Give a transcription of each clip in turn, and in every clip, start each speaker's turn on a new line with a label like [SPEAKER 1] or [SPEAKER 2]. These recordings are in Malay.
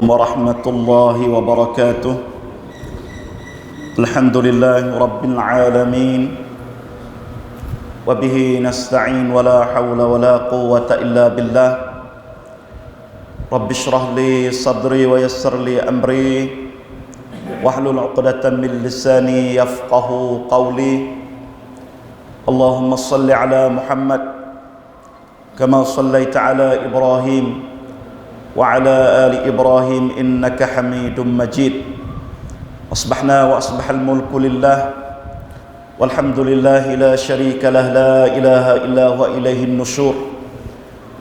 [SPEAKER 1] warahmatullahi wabarakatuh. Alhamdulillahi rabbil alamin. Wa bihi nasta'in wa la hawla wa la quwwata illa billah. Rabbi shrah li sadri wa yassir li amri wahlul 'uqdatam min lisani yafqahu qawli. Allahumma salli ala Muhammad kama sallaita ala Ibrahim wa ala ali Ibrahim innaka Hamidum Majid. Asbahna wa asbahal mulku lillah walhamdulillahi la syarika lah, la ilaha illa huwa ilaihin nusyur.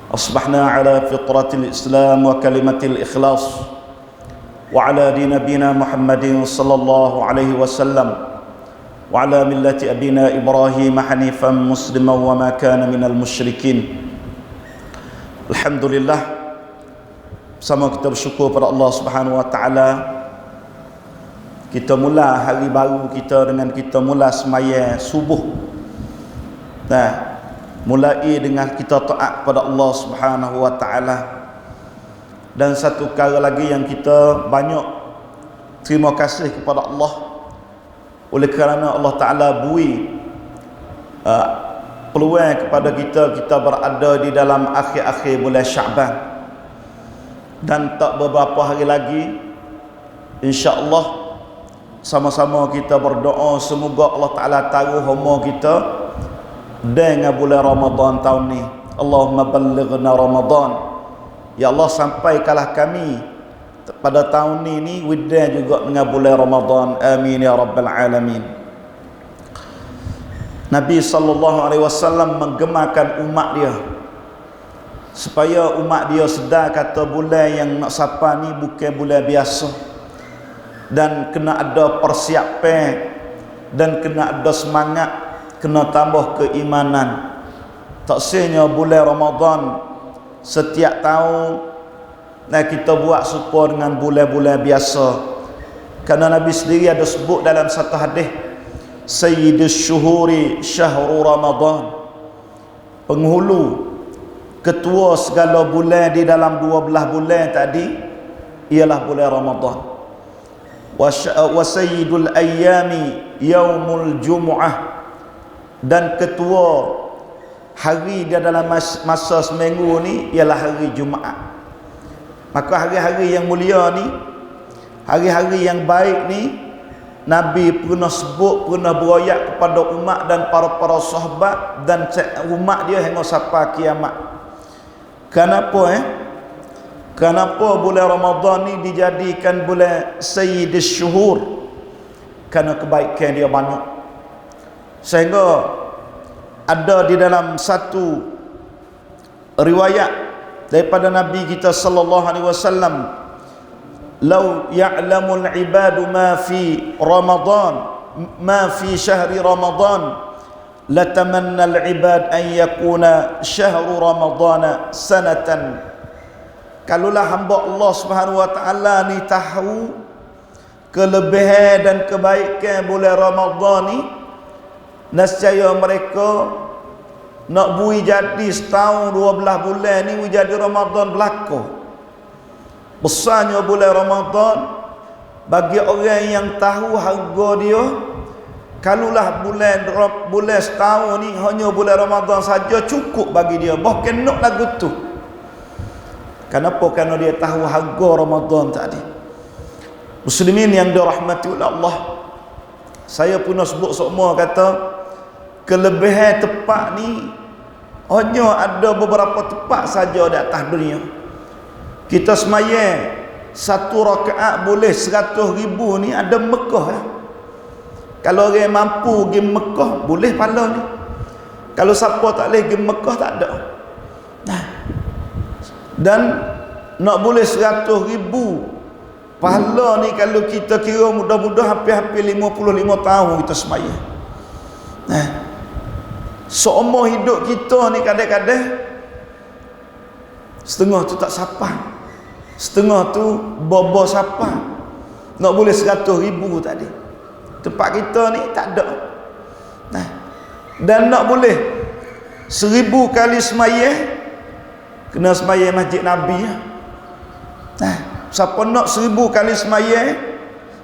[SPEAKER 1] Asbahna ala fitratil Islam wa kalimatil ikhlas wa ala din nabina Muhammadin sallallahu alaihi wasallam wa ala millati abina Ibrahim hanifan musliman wa ma kana minal musyrikin. Alhamdulillah, sama kita bersyukur pada Allah Subhanahu wa taala. Kita mula hari baru kita dengan kita mula semaya subuh. Nah, mulai dengan kita taat pada Allah Subhanahu wa taala. Dan satu perkara lagi yang kita banyak terima kasih kepada Allah, oleh kerana Allah Taala beri peluang kepada kita berada di dalam akhir-akhir bulan Syaban. Dan tak beberapa hari lagi insya-Allah sama-sama kita berdoa semoga Allah Taala taruh umur kita dengan bulan Ramadan tahun ni. Allahumma ballighna Ramadan. Ya Allah, sampaikanlah kami pada tahun ni widan juga dengan bulan Ramadan. Amin ya rabbal alamin. Nabi sallallahu alaihi wasallam menggemarkan umat dia supaya umat dia sedar kata bulan yang nak sapa ni bukan bulan biasa, dan kena ada persiapan dan kena ada semangat, kena tambah keimanan. Tak sehnya bulan Ramadan setiap tahun kita buat serupa dengan bulan-bulan biasa. Kerana Nabi sendiri ada sebut dalam satu hadis, Sayyidus syuhuri syahrul Ramadan, penghulu ketua segala bulan di dalam 12 bulan tadi ialah bulan Ramadan. Wa sayyidul ayyami yaumul jumu'ah, dan ketua hari dia dalam masa seminggu ni ialah hari Jumaat. Maka hari-hari yang mulia ni, hari-hari yang baik ni, Nabi pernah sebut, pernah beroyak kepada umat dan para sahabat dan umat dia hingga sampai kiamat. Kenapa Kenapa bulan Ramadan ni dijadikan bulan Sayyidus Syuhur? Kerana kebaikan dia banyak. Sehingga ada di dalam satu riwayat daripada Nabi kita sallallahu alaihi wasallam, "Lau ya'lamul ibadu ma fi Ramadan, ma fi syahri Ramadan, latamanna al-ibad an yakuna syahru Ramadana sanatan." Kalaulah hamba Allah Subhanahu wa taala ni tahu kelebihan dan kebaikan bulan Ramadan ni, nescaya mereka nak bui jadi setahun 12 bulan ni jadi Ramadan belaka. Besarnya bulan Ramadan bagi orang yang tahu harga dia. Kalaulah bulan setahun ni hanya bulan Ramadan saja cukup bagi dia, bahkan nak lagu tu. Kenapa? Kerana dia tahu harga Ramadan tadi. Muslimin yang dirahmati oleh Allah, saya pernah sebut semua kata kelebihan tempat ni hanya ada beberapa tempat saja di atas dunia. Kita semayang satu rakaat boleh 100,000 ni ada Mekah ya. Kalau orang mampu pergi Mekah boleh pahala ni. Kalau siapa tak boleh pergi Mekah tak ada. Nah, dan nak boleh 100,000 pahala ni kalau kita kira mudah-mudah hampir-hampir 55 tahun kita semayang. Nah, seumur hidup kita ni kadang-kadang setengah tu tak sapa, setengah tu bobo sapa. Nak boleh 100,000 tadi. Tempat kita ni tak ada. Nah, Dan nak boleh 1000 kali semayah, kena semayah masjid Nabi. Siapa nak 1000 kali semayah,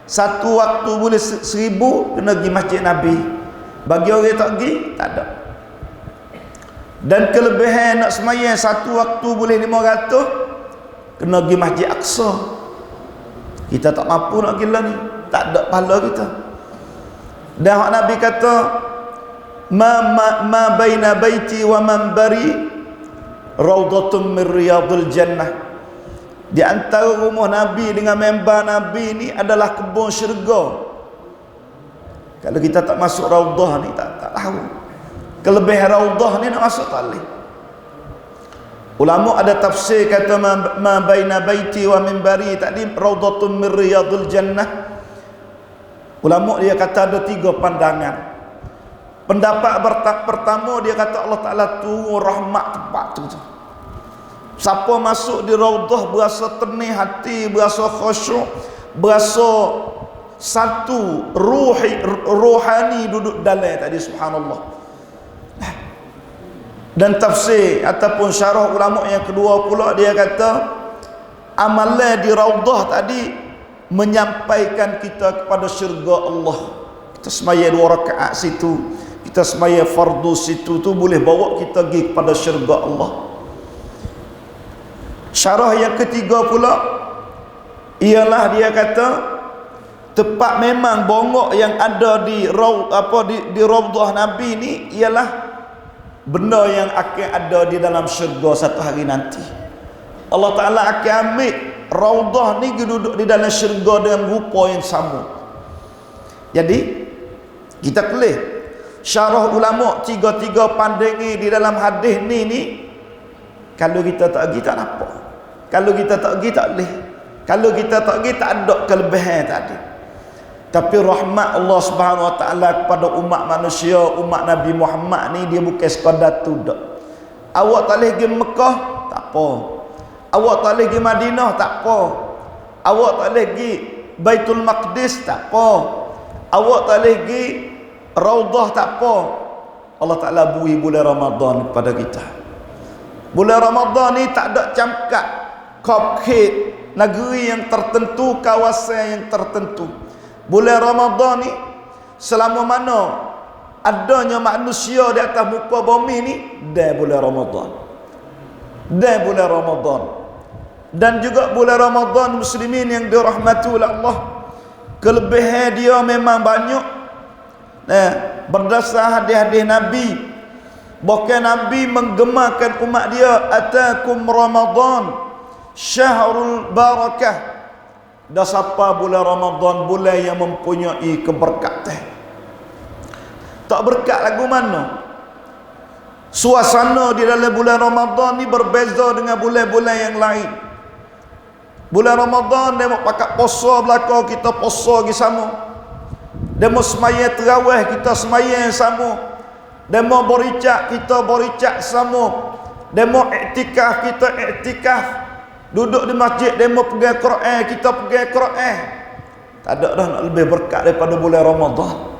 [SPEAKER 1] satu waktu boleh 1000, kena pergi masjid Nabi. Bagi orang tak pergi, tak ada. Dan kelebihan nak semayah satu waktu boleh 500, kena pergi Masjid Aqsa. Kita tak mampu nak gila ni, tak ada pahala kita. Dan hak Nabi kata, ma baina baiti wa manbari raudhatun min riyadil jannah. Di antara rumah Nabi dengan member Nabi ni adalah kebun syurga. Kalau kita tak masuk raudhah ni, tak tahu kelebihan raudhah ni, nak masuk tak boleh. Ulama ada tafsir kata ma baina baiti wa minbari tadi raudhatun min riyadil jannah. Ulama dia kata ada 3 pandangan. Pendapat pertama dia kata Allah Ta'ala turun rahmat tempat tu. Siapa masuk di raudhah berasa tenang hati, berasa khusyuk, berasa satu rohani duduk dalam tadi, subhanallah. Dan tafsir ataupun syarah ulama yang kedua pula dia kata amalan di raudhah tadi menyampaikan kita kepada syurga Allah. Kita semaya 2 rakaat situ, kita semaya fardu situ, tu boleh bawa kita pergi kepada syurga Allah. Syarah yang ketiga pula ialah dia kata tempat memang bongok yang ada di raudhah Nabi ni ialah benda yang akan ada di dalam syurga satu hari nanti. Allah Ta'ala akan ambil raudhah ni duduk di dalam syurga dengan rupa yang sama. Jadi kita kelih syarah ulama 3 pandangan di dalam hadis ni kalau kita tak pergi tak apa. Kalau kita tak pergi tak boleh. Kalau kita tak pergi tak ada kelebihan tadi. Tapi rahmat Allah Subhanahu Wa Taala kepada umat manusia, umat Nabi Muhammad ni, dia bukan sekadar tu dak. Awak tak boleh pergi Mekah, tak apa. Awak tak boleh pergi Madinah, tak apa. Awak tak boleh pergi Baitul Maqdis, tak apa. Awak tak boleh pergi Raudhah, tak apa. Allah Ta'ala beri bulan Ramadan kepada kita. Bulan Ramadan ni tak ada camkat cupcake negeri yang tertentu, kawasan yang tertentu. Bulan Ramadan ni selama mana adanya manusia di atas muka bumi ni, dah bulan Ramadan. Dah bulan Ramadan. Dan juga bulan Ramadan muslimin yang dirahmati oleh Allah, kelebihan dia memang banyak. Berdasar hadis-hadis Nabi, bahkan Nabi menggemarkan umat dia, atakum Ramadan syahrul barakah. Dah siapa bulan Ramadan, bulan yang mempunyai keberkatan. Tak berkat lagu mana? Suasana di dalam bulan Ramadan ni berbeza dengan bulan-bulan yang lain. Bulan Ramadan dia mau pakai puasa belaka, kita puasa lagi sama. Dia mau semaya terawih, kita semaya sama. Dia mau bericak, kita bericak sama. Dia mau iktikaf, kita iktikaf. Duduk di masjid, dia mau pegang Quran, kita pegang Quran. Tak ada dah nak lebih berkat daripada bulan Ramadan.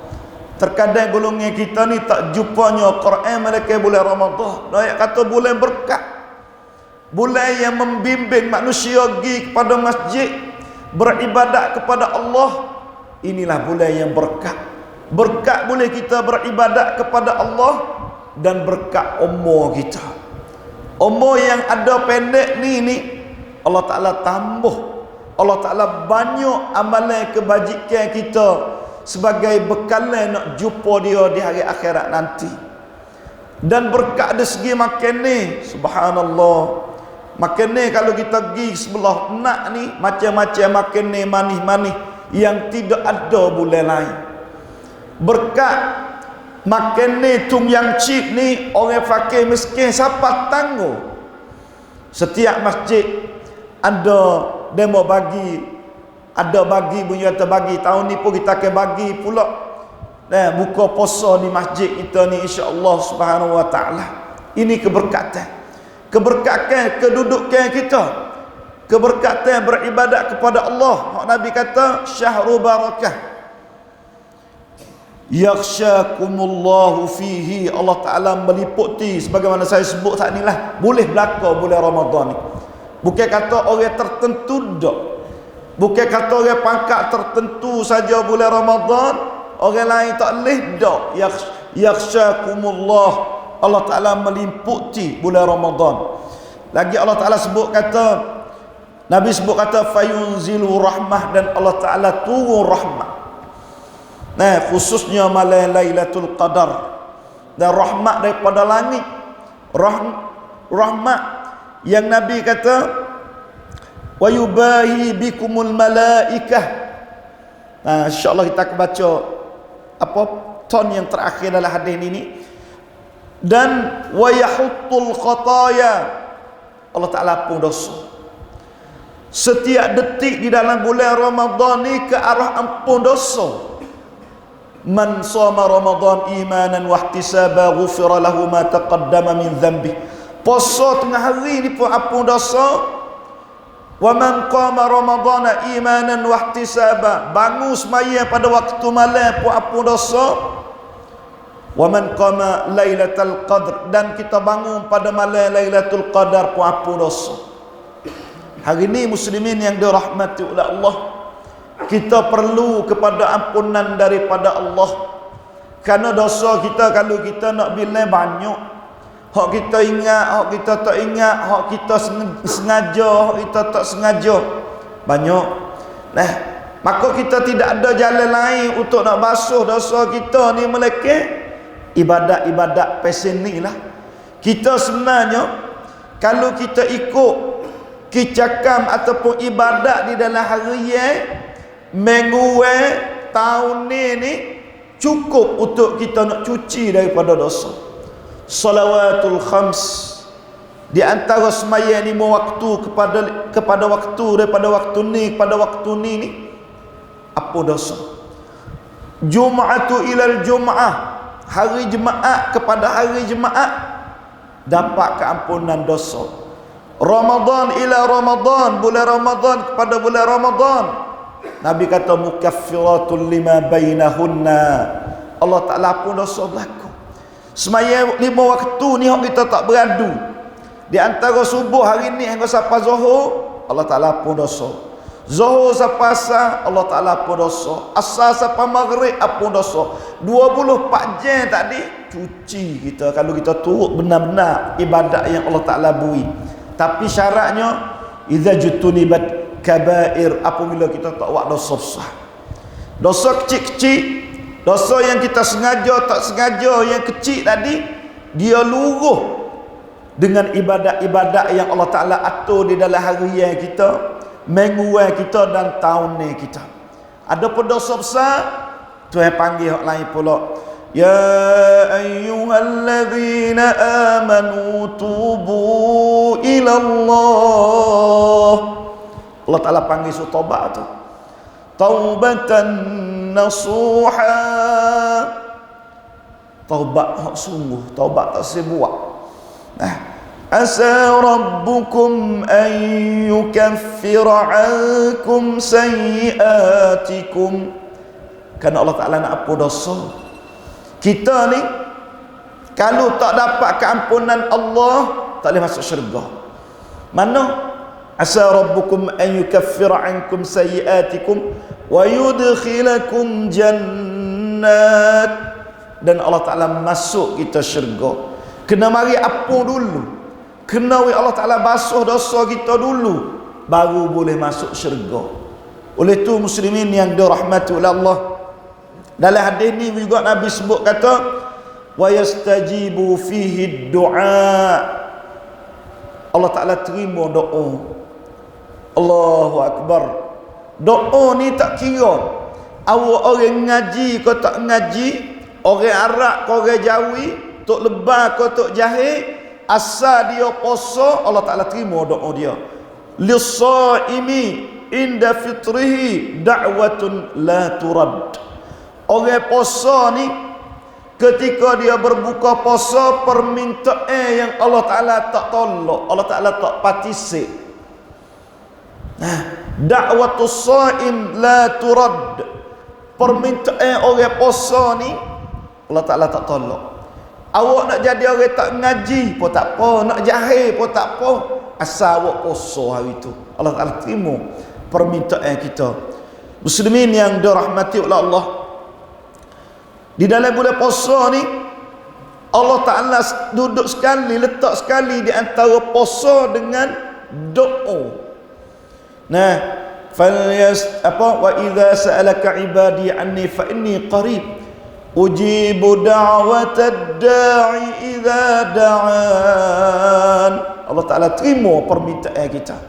[SPEAKER 1] Terkadang golongan kita ni tak jumpanya Quran mereka bulan Ramadan. Dia kata bulan berkat, bulan yang membimbing manusia pergi kepada masjid, beribadat kepada Allah. Inilah bulan yang berkat. Berkat boleh kita beribadat kepada Allah, dan berkat umur kita. Umur yang ada pendek ni Allah Ta'ala tambah. Allah Ta'ala banyak amalan kebajikan kita sebagai bekalan nak jumpa dia di hari akhirat nanti. Dan berkat dari segi makan ni, subhanallah, makan ni kalau kita pergi sebelah nak ni, macam-macam makan ni, manis-manis yang tidak ada bulan lain. Berkat makan ni, tung yang cip ni, orang fakir miskin siapa tangguh? Setiap masjid ada demo bagi, ada bagi bunyi kata bagi. Tahun ni pun kita akan bagi pula buka puasa di masjid kita ni, insya-Allah Subhanahu Wa Taala. Ini keberkatan, keberkatan kedudukan kita, keberkatan beribadat kepada Allah. Nabi kata syahrul barakah. yakhsyakumullahu fihi, Allah Ta'ala meliputi sebagaimana saya sebut tadi lah, boleh berlaku bulan Ramadan ni. Bukan kata orang tertentu dak, bukan kata orang pangkat tertentu saja bulan Ramadan, orang lain tak boleh dak. Yakhsyakumullah, Allah Ta'ala meliputi bulan Ramadan. Lagi Allah Ta'ala sebut kata, Nabi sebut kata fayunzilu rahmah, dan Allah Ta'ala turun rahmat. Nah, khususnya malam Lailatul Qadar, dan rahmat daripada langit. Rahmat yang Nabi kata wa yubahi bikumul malaikah. Nah, insya-Allah kita akan baca apa ton yang terakhir dalam hadis ini. Dan wa yahuttul khataya, Allah Ta'ala pun dosa. Setiap detik di dalam bulan Ramadan ni ke arah ampun dosa. Man shoma Ramadan imanan wa ihtisaba ghufira lahu ma taqaddama min dhanbi. Puasa tengah hari ni pun ampun dosa. Wa man qama Ramadana imanan wa ihtisaba, bangun sembahyang pada waktu malam pun ampun dosa. Wa man qama Lailatul Qadr, dan kita bangun pada malam Lailatul Qadar pun ampun dosa. Hari ini muslimin yang dirahmati oleh Allah, kita perlu kepada ampunan daripada Allah. Kerana dosa kita, kalau kita nak bilang banyak, hak kita ingat, hak kita tak ingat, hak kita sengaja, hak kita tak sengaja, banyak. Nah, maka kita tidak ada jalan lain untuk nak basuh dosa kita ni melainkan ibadat-ibadat pesen ni lah. Kita sebenarnya kalau kita ikut kicakam ataupun ibadat di dalam hari minggu tahun ni cukup untuk kita nak cuci daripada dosa. Salawatul khams, di antara sembahyang 5 waktu kepada waktu, daripada waktu ni kepada waktu ni apa dosa. Jum'atu ilal jum'ah, hari Jumaat kepada hari Jumaat dapat keampunan dosa. Ramadan ila Ramadan, bulan Ramadan kepada bulan Ramadan, Nabi kata mukaffiratul lima bainahunna, Allah Ta'ala pun dosa berlaku. Sembahyang 5 waktu ni kita tak beradu. Di antara subuh hari ni hingga sampai Zuhur, Allah Ta'ala pun dosa. Zuhur sampai Asar, Allah Ta'ala pun dosa. Asar sampai Maghrib pun dosa. 24 jam tadi cuci kita kalau kita turut benar-benar ibadat yang Allah Ta'ala beri. Tapi syaratnya idza jutunibat kabair, apabila kita tak buat dosa besar. Dosa kecil-kecil, dosa yang kita sengaja tak sengaja, yang kecil tadi, dia luruh dengan ibadat-ibadat yang Allah Ta'ala atur di dalam harian kita, mingguan kita dan tahunan kita. Ada pun dosa besar, Tuhan panggil hak lain pula. Ya ayyuhalladzina amanu tubu ila Allah. Allah Ta'ala panggil surah taubat tu, taubatan nasuha, taubat hak sungguh, taubat tak sebuah. Nah, asa rabbukum an yukaffira ankum sayyiatikum. Kerana Allah Ta'ala nak apa dosa kita ni, kalau tak dapat keampunan Allah, tak boleh masuk syurga. Mana? Asa rabbukum an yukaffira ankum sayyiatikum wa yudkhilakum jannat, dan Allah Ta'ala masuk kita syurga. Kena mari apa dulu? Kena Allah Ta'ala basuh dosa kita dulu, baru boleh masuk syurga. Oleh itu muslimin yang dirahmati oleh Allah, dalam hadis ni juga Nabi sebut kata wa yastajibu fihi du'a, Allah Ta'ala terima doa. Allahu Akbar. Doa ni tak kira awak orang ngaji ke tak ngaji, orang Arab ke orang Jawi, tok lebah ke tok jahil, asal dia puasa, Allah Ta'ala terima doa dia. Lis-shaimi inda fitrihi da'watun la turad. Orang puasa ni ketika dia berbuka puasa, permintaan yang Allah Ta'ala tak tolak, Allah Ta'ala tak patisik. Da'watus shaim la turad. permintaan orang puasa ni Allah Ta'ala tak tolak. Awak nak jadi orang tak ngaji pun tak apa, nak jahil pun tak apa, asal awak puasa hari tu, Allah Ta'ala terima permintaan kita. Muslimin yang dirahmati oleh Allah, di dalam bulan puasa ni Allah Ta'ala duduk sekali, letak sekali di antara puasa dengan doa. Nah, wa idza sa'alaka ibadi anni fa inni qarib ujibu da'watad da'i idza da'an. Allah Ta'ala terima permintaan kita.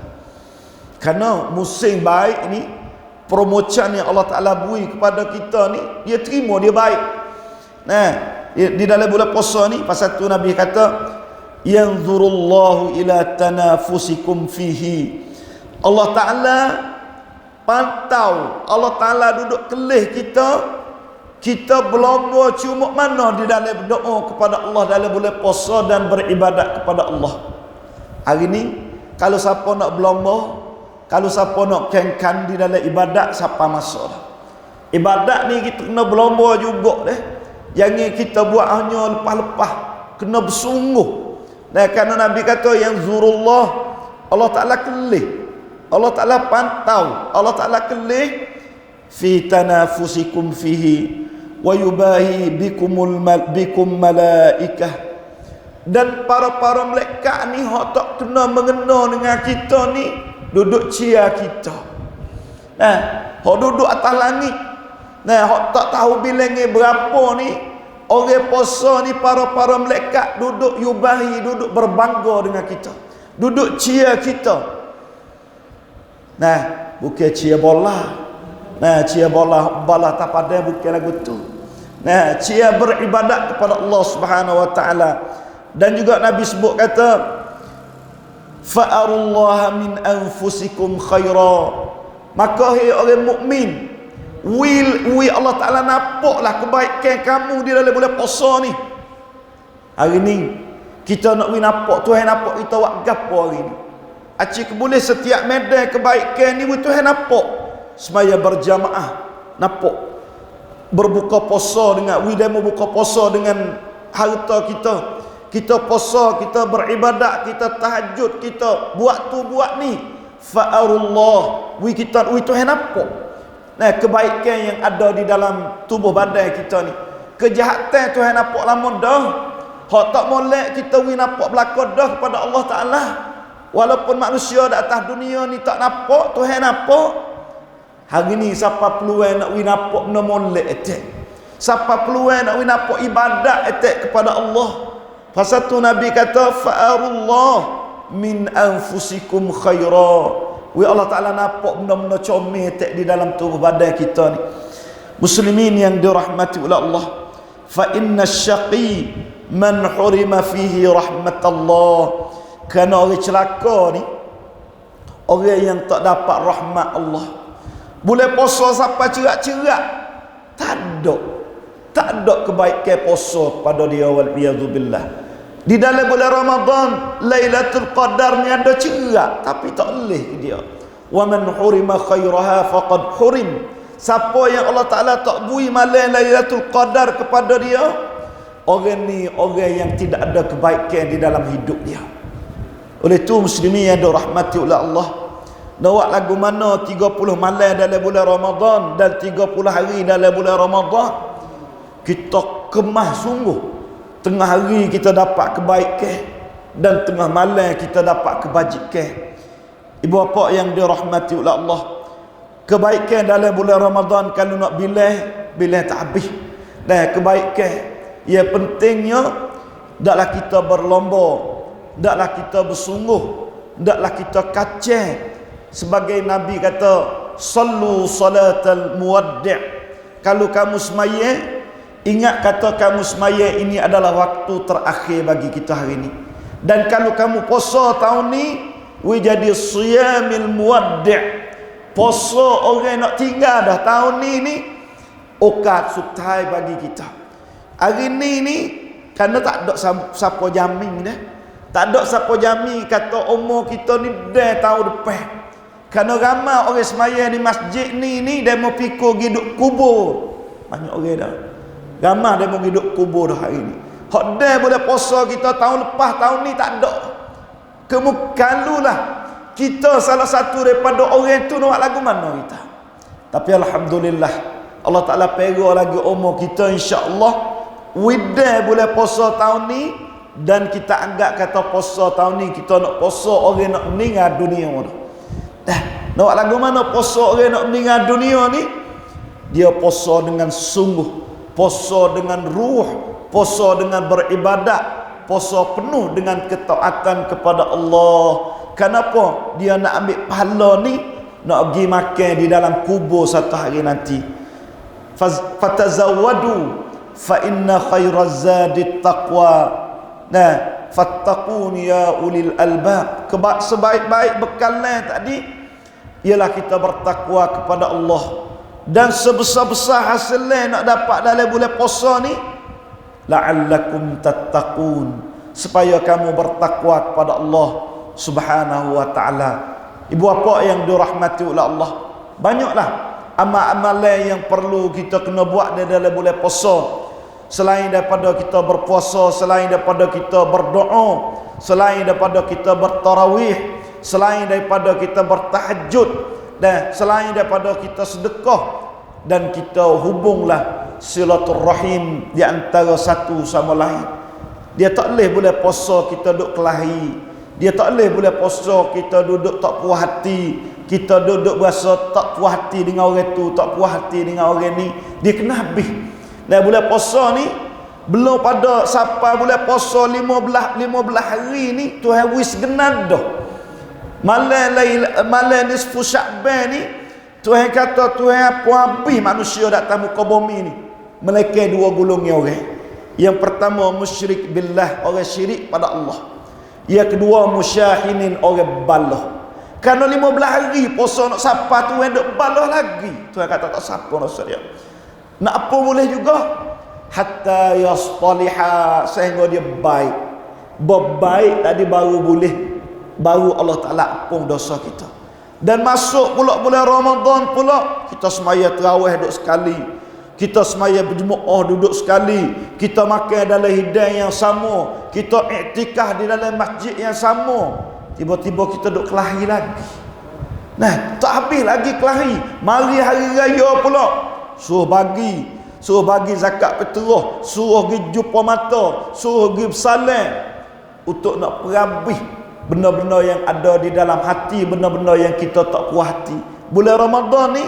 [SPEAKER 1] Kerana musim baik ni, promotion yang Allah Ta'ala beri kepada kita ni, dia terima, dia baik. Nah, di dalam bulan puasa ni, pasal tu Nabi kata yanzurullahu ila tanafusikum fihi. Allah Ta'ala pantau, Allah Ta'ala duduk kelih kita berlomba cuma mana di dalam berdoa kepada Allah dalam bulan puasa dan beribadat kepada Allah. Hari ni kalau siapa nak berlomba, kalau siapa nak kengkan di dalam ibadat, siapa masuk dah. Ibadat ni kita kena berlomba juga deh. Jangan kita buat hanya lepas-lepas, kena bersungguh. Nah, kerana Nabi kata yang zurullah, Allah Ta'ala kelih, Allah Ta'ala pantau, Allah Ta'ala kelih fi tanafusikum fihi wa yubahi bikum malaikah. Dan para malaikat ni hak tak kena mengena dengan kita ni, duduk cia kita. Nah, hak duduk atas langit. Nah, hak tak tahu bilangnya berapa ni, orang puasa ni para malaikat duduk yubahi, duduk berbangga dengan kita, duduk cia kita. Nah, bukan cia bola. Nah, cia bola tak pada, bukan lagu tu. Nah, cia beribadat kepada Allah Subhanahu wa taala. Dan juga Nabi sebut kata fa'arullaha min anfusikum khaira. Maka hai orang mukmin, will Allah Ta'ala nampaklah kebaikan kamu di dalam bulan puasa ni. Hari ni kita nak nampak Tuhan nampak kita buat gapo hari ni. Acik boleh setiap medan kebaikan ni Tuhan nampak. Semaya berjamaah nampak. Berbuka puasa dengan demo buka puasa dengan harta kita. Kita puasa, kita beribadat, kita tahajud, kita buat tu buat ni. Fa'arullah, kita Tuhan nampak. Nah, kebaikan yang ada di dalam tubuh badan kita ni. Kejahatan Tuhan nampak lama dah. Hak tak molek kita nampak belakang dah kepada Allah Ta'ala. Walaupun manusia di atas dunia ni tak nampak, Tuhan nampak. Hari ni siapa peluang nak nampak benda molek etek. Siapa peluang nak nampak ibadat etek kepada Allah. Pasal tu Nabi kata fa'arullah min anfusikum khaira. Allah Ta'ala nampak benda-benda comel tak di dalam tubuh badan kita ni. Muslimin yang dirahmati oleh Allah, fa inna syaqi man hurima fihi rahmatullah. Kerana orang celaka ni orang yang tak dapat rahmat Allah. Boleh puasa sampai cerak-cerak, tak ada kebaikan puasa pada dia, wal iyadzubillah. Di dalam bulan Ramadan Lailatul Qadar ni ada cerak tapi tak boleh dia. Wa man hurima khairaha faqad hurim. Siapa yang Allah Ta'ala tak beri malam Lailatul Qadar kepada dia, orang ni orang yang tidak ada kebaikan di dalam hidup dia. Oleh itu muslimin yang dirahmati oleh Allah, nak buat lagu mana 30 malam dalam bulan Ramadan dan 30 hari dalam bulan Ramadan, kita kemas sungguh. Tengah hari kita dapat kebaikan dan tengah malam kita dapat kebajikan. Ibu bapa yang dirahmati oleh Allah, kebaikan dalam bulan Ramadan kalau nak bilang tak habis. Dan kebaikan yang pentingnya daklah kita berlomba, daklah kita bersungguh, daklah kita kacang. Sebagai Nabi kata sallu salatal muwaddi'. Kalau kamu semaya, ingat kata kamu semaya ini adalah waktu terakhir bagi kita hari ini. Dan kalau kamu puasa tahun ni, jadi siyamil muwaddi'. Puasa orang nak tinggal dah tahun ni okat sutai bagi kita. Hari ni kerana tak ada siapa jamin dah. Tak ada siapa jamin kata umur kita ni dah tahun depan. Kerana ramai orang semaya di masjid ni dia mau pikul hidup kubur. Banyak orang dah. Ramai dia mau hidup kubur dah hari ni. Hak dia boleh puasa kita tahun lepas, tahun ni tak ada. Kalulah kita salah satu daripada orang tu nak lagu mana kita. Tapi alhamdulillah Allah Taala pera lagi umur kita, insya-Allah widai boleh puasa tahun ni, dan kita anggap kata puasa tahun ni kita nak puasa orang nak meninggal dunia dah. Dah, nak lagu mana puasa orang nak meninggal dunia ni? Dia puasa dengan sungguh, puasa dengan ruh, puasa dengan beribadat, puasa penuh dengan ketaatan kepada Allah. Kenapa? Dia nak ambil pahala ni, nak pergi makan di dalam kubur satu hari nanti. Fatazawwadu fa inna khairaz zadi taqwa. Nah, fattaqun ya ulil albab. Sebaik-baik bekalan tadi ialah kita bertakwa kepada Allah. Dan sebesar-besar hasilnya nak dapat dalam bulan puasa ni, la'allakum tattaqun, supaya kamu bertakwa kepada Allah Subhanahu wa ta'ala. Ibu bapa yang dirahmati oleh Allah, banyaklah amal-amalan yang perlu kita kena buat dalam bulan puasa. Selain daripada kita berpuasa, selain daripada kita berdoa, selain daripada kita bertarawih, selain daripada kita bertahajud, dan selain daripada kita sedekah, dan kita hubunglah silaturrahim di antara satu sama lain. Dia tak boleh puasa kita duduk kelahi, dia tak boleh puasa kita duduk tak puas hati, kita duduk berasa tak puas hati dengan orang tu, tak puas hati dengan orang ni. Dia kena habis. Dan bulan puasa ni belum pada sampai bulan puasa 15 hari ni Tuhan wis genad dah. Malam nisfu Sya'ban ni Tuhan kata Tuhan apa habis manusia datang muka bumi ni. Melainkan dua golongan orang. Yang pertama musyrik billah, orang syirik pada Allah. Yang kedua musyahinin, orang balah. Kerana 15 hari puasa nak sapa Tuhan duk balah lagi. Tuhan kata tak sapa nak dia. Nak apa boleh juga, hatta yastaliha, sehingga dia baik. Berbaik tadi baru boleh, baru Allah Ta'ala ampun dosa kita. Dan masuk pula bulan Ramadan pula, kita semaya tarawih duduk sekali, kita semaya berjemaah duduk sekali, kita makan dalam hidang yang sama, kita iktikaf di dalam masjid yang sama. Tiba-tiba kita duduk kelahi lagi. Nah, tak habis lagi kelahi. Mari hari raya pula, suruh bagi zakat fitrah, suruh pergi jumpa mata, suruh pergi bersalam, untuk nak perabih benda-benda yang ada di dalam hati, benda-benda yang kita tak puas hati. Bulan Ramadan ni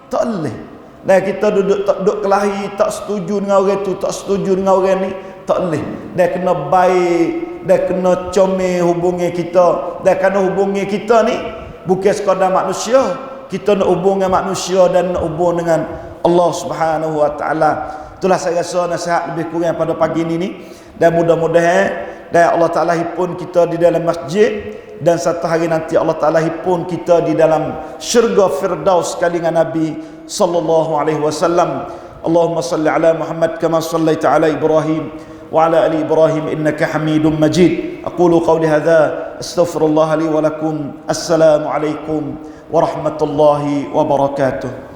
[SPEAKER 1] tak boleh. Dan kita duduk kelahi, tak setuju dengan orang tu, tak setuju dengan orang ni, tak boleh. Dan kena baik, dan kena comel hubungi kita. Dan kerana hubungi kita ni bukan sekadar manusia, kita nak hubung dengan manusia dan nak hubung dengan Allah Subhanahu wa ta'ala. Itulah saya rasa nasihat lebih kurang pada pagi ini. Dan mudah-mudahan dan Allah Ta'ala hipun kita di dalam masjid, dan satu hari nanti Allah Ta'ala hipun kita di dalam syurga Firdaus sekali dengan Nabi sallallahu alaihi wasallam. Allahumma salli ala Muhammad kama sallaita ala Ibrahim wa ala ali Ibrahim innaka Hamidum Majid. Aqulu qawli hadza astaghfirullah li wa lakum. Assalamu alaikum warahmatullahi wabarakatuh.